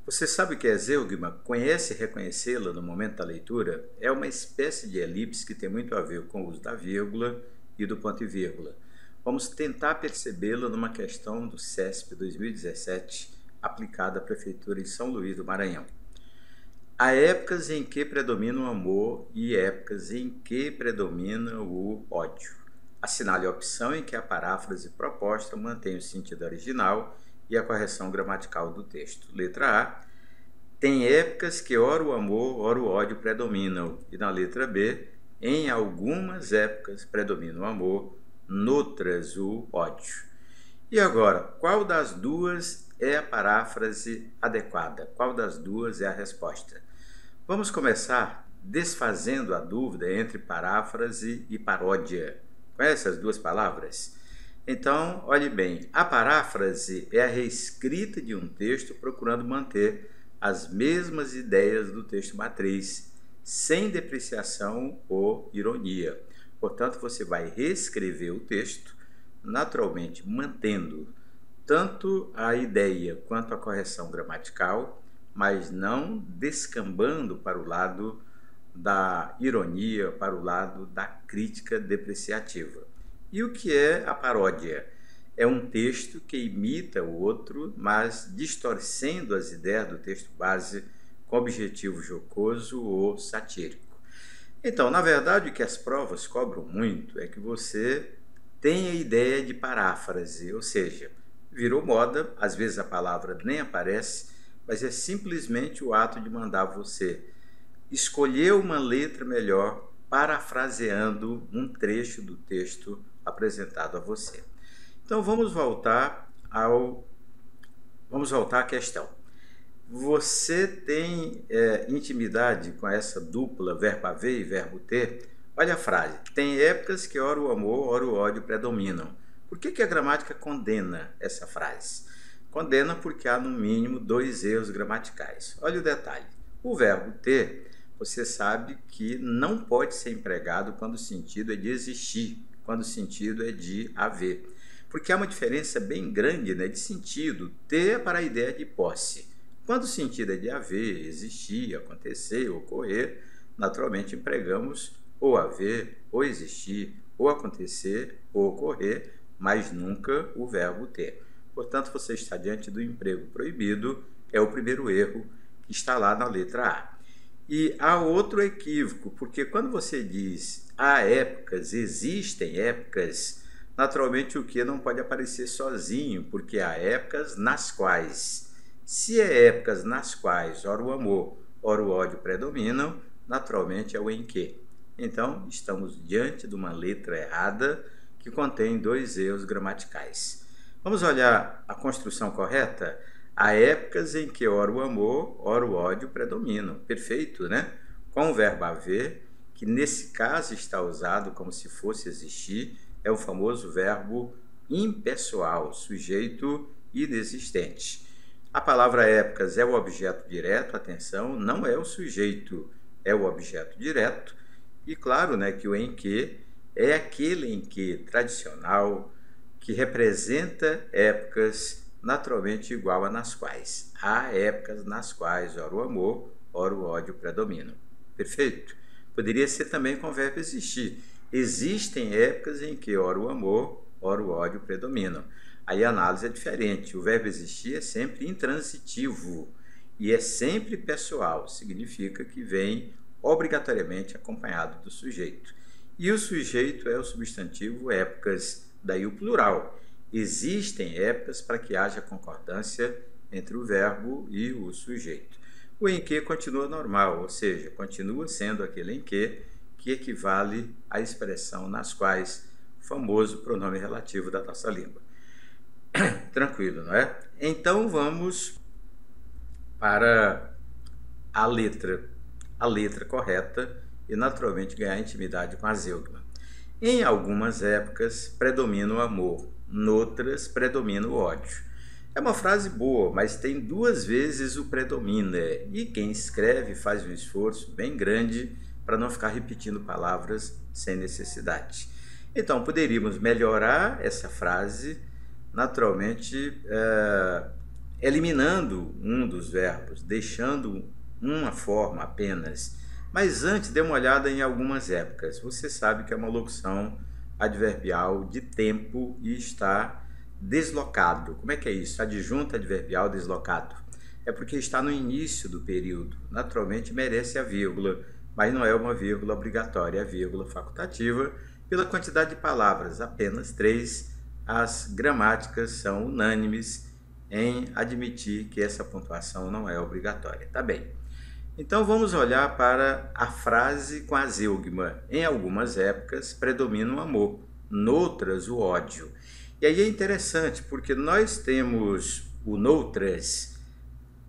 Você sabe o que é zeugma? Conhece reconhecê-la no momento da leitura? É uma espécie de elipse que tem muito a ver com o uso da vírgula e do ponto e vírgula. Vamos tentar percebê-la numa questão do CESP 2017, aplicada à Prefeitura em São Luís do Maranhão. Há épocas em que predomina o amor e épocas em que predomina o ódio. Assinale a opção em que a paráfrase proposta mantém o sentido original e a correção gramatical do texto. Letra A. Tem épocas que ora o amor, ora o ódio predominam. E na letra B, em algumas épocas predomina o amor, noutras o ódio. E agora, qual das duas é a paráfrase adequada? Qual das duas é a resposta? Vamos começar desfazendo a dúvida entre paráfrase e paródia. Conhece as duas palavras? Então, olhe bem, a paráfrase é a reescrita de um texto procurando manter as mesmas ideias do texto matriz, sem depreciação ou ironia. Portanto, você vai reescrever o texto, naturalmente mantendo tanto a ideia quanto a correção gramatical, mas não descambando para o lado da ironia, para o lado da crítica depreciativa. E o que é a paródia? É um texto que imita o outro, mas distorcendo as ideias do texto base com objetivo jocoso ou satírico. Então, na verdade, o que as provas cobram muito é que você tenha a ideia de paráfrase, ou seja, virou moda, às vezes a palavra nem aparece, mas é simplesmente o ato de mandar você escolher uma letra melhor parafraseando um trecho do texto apresentado a você. Então vamos voltar à questão. Você tem intimidade com essa dupla verbo haver e verbo ter? Olha a frase. Tem épocas que ora o amor, ora o ódio predominam. Por que a gramática condena essa frase? Condena porque há no mínimo dois erros gramaticais. Olha o detalhe. O verbo ter, você sabe que não pode ser empregado quando o sentido é de existir, quando o sentido é de haver. Porque há uma diferença bem grande, né, de sentido. Ter é para a ideia de posse. Quando o sentido é de haver, existir, acontecer, ocorrer, naturalmente empregamos ou haver, ou existir, ou acontecer, ou ocorrer, mas nunca o verbo ter. Portanto, você está diante do emprego proibido, é o primeiro erro que está lá na letra A. E há outro equívoco, porque quando você diz há épocas, existem épocas, naturalmente o que não pode aparecer sozinho, porque há épocas nas quais. Se é épocas nas quais ora o amor, ora o ódio predominam, naturalmente é o em que. Então, estamos diante de uma letra errada que contém dois erros gramaticais. Vamos olhar a construção correta? Há épocas em que ora o amor, ora o ódio predominam. Perfeito, né? Com o verbo haver, que nesse caso está usado como se fosse existir, é o famoso verbo impessoal, sujeito inexistente. A palavra épocas é o objeto direto, atenção, não é o sujeito, é o objeto direto. E claro, né, que o em que é aquele em que tradicional, que representa épocas naturalmente igual a nas quais. Há épocas nas quais ora o amor, ora o ódio predominam. Perfeito? Poderia ser também com o verbo existir. Existem épocas em que ora o amor, ora o ódio predominam. Aí a análise é diferente. O verbo existir é sempre intransitivo e é sempre pessoal. Significa que vem obrigatoriamente acompanhado do sujeito. E o sujeito é o substantivo épocas, daí o plural. Existem épocas para que haja concordância entre o verbo e o sujeito. O em que continua normal, ou seja, continua sendo aquele em que equivale à expressão nas quais, famoso pronome relativo da nossa língua. Tranquilo, não é? Então vamos para a letra correta e naturalmente ganhar intimidade com a zeugma. Em algumas épocas predomina o amor, noutras predomina o ódio. É uma frase boa, mas tem duas vezes o predomina, e quem escreve faz um esforço bem grande para não ficar repetindo palavras sem necessidade. Então, poderíamos melhorar essa frase, naturalmente, eliminando um dos verbos, deixando uma forma apenas. Mas antes, dê uma olhada em algumas épocas. Você sabe que é uma locução adverbial de tempo e está deslocado. Como é que é isso? Adjunto adverbial deslocado. É porque está no início do período. Naturalmente merece a vírgula, mas não é uma vírgula obrigatória, é a vírgula facultativa pela quantidade de palavras, apenas 3. As gramáticas são unânimes em admitir que essa pontuação não é obrigatória. Tá bem. Então vamos olhar para a frase com a zeugma. Em algumas épocas predomina o amor, noutras o ódio. E aí é interessante porque nós temos o noutras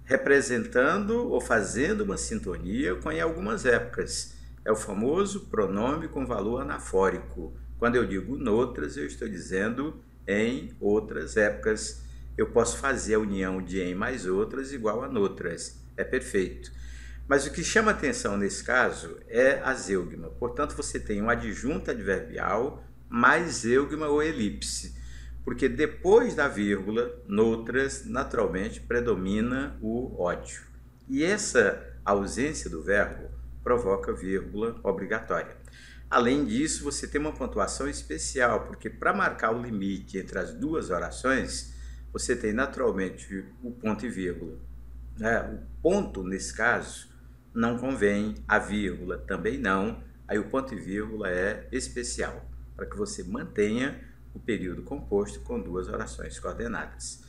representando ou fazendo uma sintonia com em algumas épocas. É o famoso pronome com valor anafórico. Quando eu digo noutras, eu estou dizendo em outras épocas. Eu posso fazer a união de em mais outras igual a noutras. É perfeito. Mas o que chama atenção nesse caso é a zeugma. Portanto, você tem um adjunto adverbial mais zeugma ou elipse. Porque depois da vírgula, noutras, naturalmente, predomina o ódio. E essa ausência do verbo provoca vírgula obrigatória. Além disso, você tem uma pontuação especial, porque para marcar o limite entre as duas orações, você tem naturalmente o ponto e vírgula. O ponto, nesse caso, não convém, a vírgula também não, aí o ponto e vírgula é especial, para que você mantenha o período composto com duas orações coordenadas.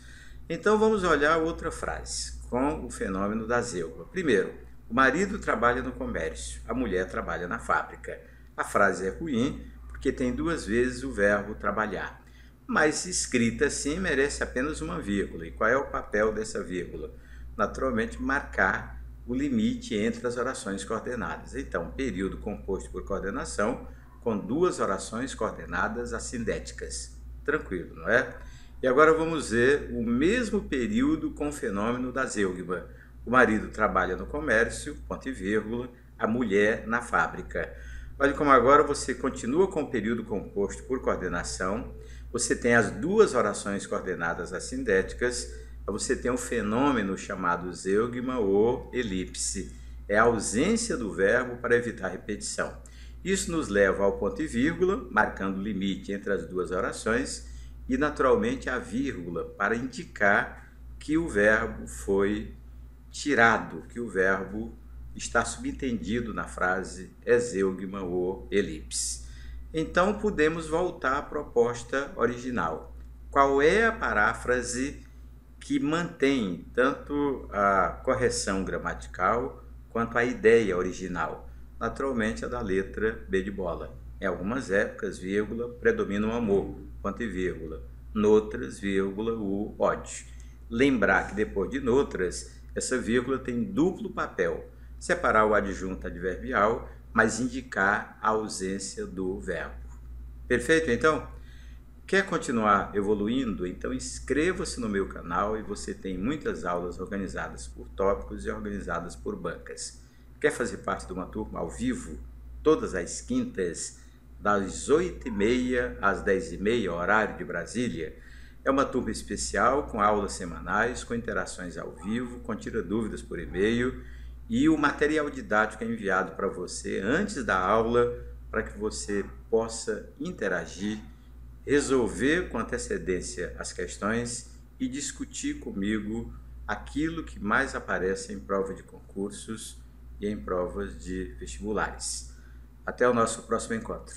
Então vamos olhar outra frase, com o fenômeno da zeugma. Primeiro, o marido trabalha no comércio, a mulher trabalha na fábrica. A frase é ruim porque tem duas vezes o verbo trabalhar, mas escrita assim merece apenas uma vírgula. E qual é o papel dessa vírgula? Naturalmente, marcar o limite entre as orações coordenadas. Então, período composto por coordenação com duas orações coordenadas assindéticas. Tranquilo, não é? E agora vamos ver o mesmo período com o fenômeno da zeugma. O marido trabalha no comércio, ponto e vírgula, a mulher na fábrica. Olha como agora você continua com o período composto por coordenação, você tem as duas orações coordenadas assindéticas, você tem um fenômeno chamado zeugma ou elipse. É a ausência do verbo para evitar repetição. Isso nos leva ao ponto e vírgula, marcando o limite entre as duas orações, e naturalmente a vírgula para indicar que o verbo foi tirado, que o verbo está subentendido na frase é zeugma ou elipse. Então podemos voltar à proposta original. Qual é a paráfrase que mantém tanto a correção gramatical quanto a ideia original? Naturalmente a da letra B de bola. Em algumas épocas, vírgula, predomina o amor, ponto e vírgula. Noutras, vírgula, o ódio. Lembrar que depois de noutras, essa vírgula tem duplo papel. Separar o adjunto adverbial, mas indicar a ausência do verbo. Perfeito, então? Quer continuar evoluindo? Então inscreva-se no meu canal e você tem muitas aulas organizadas por tópicos e organizadas por bancas. Quer fazer parte de uma turma ao vivo? Todas as quintas, das 8h30 às 10h30, horário de Brasília. É uma turma especial com aulas semanais, com interações ao vivo, com tira dúvidas por e-mail e o material didático é enviado para você antes da aula para que você possa interagir, resolver com antecedência as questões e discutir comigo aquilo que mais aparece em prova de concursos e em provas de vestibulares. Até o nosso próximo encontro.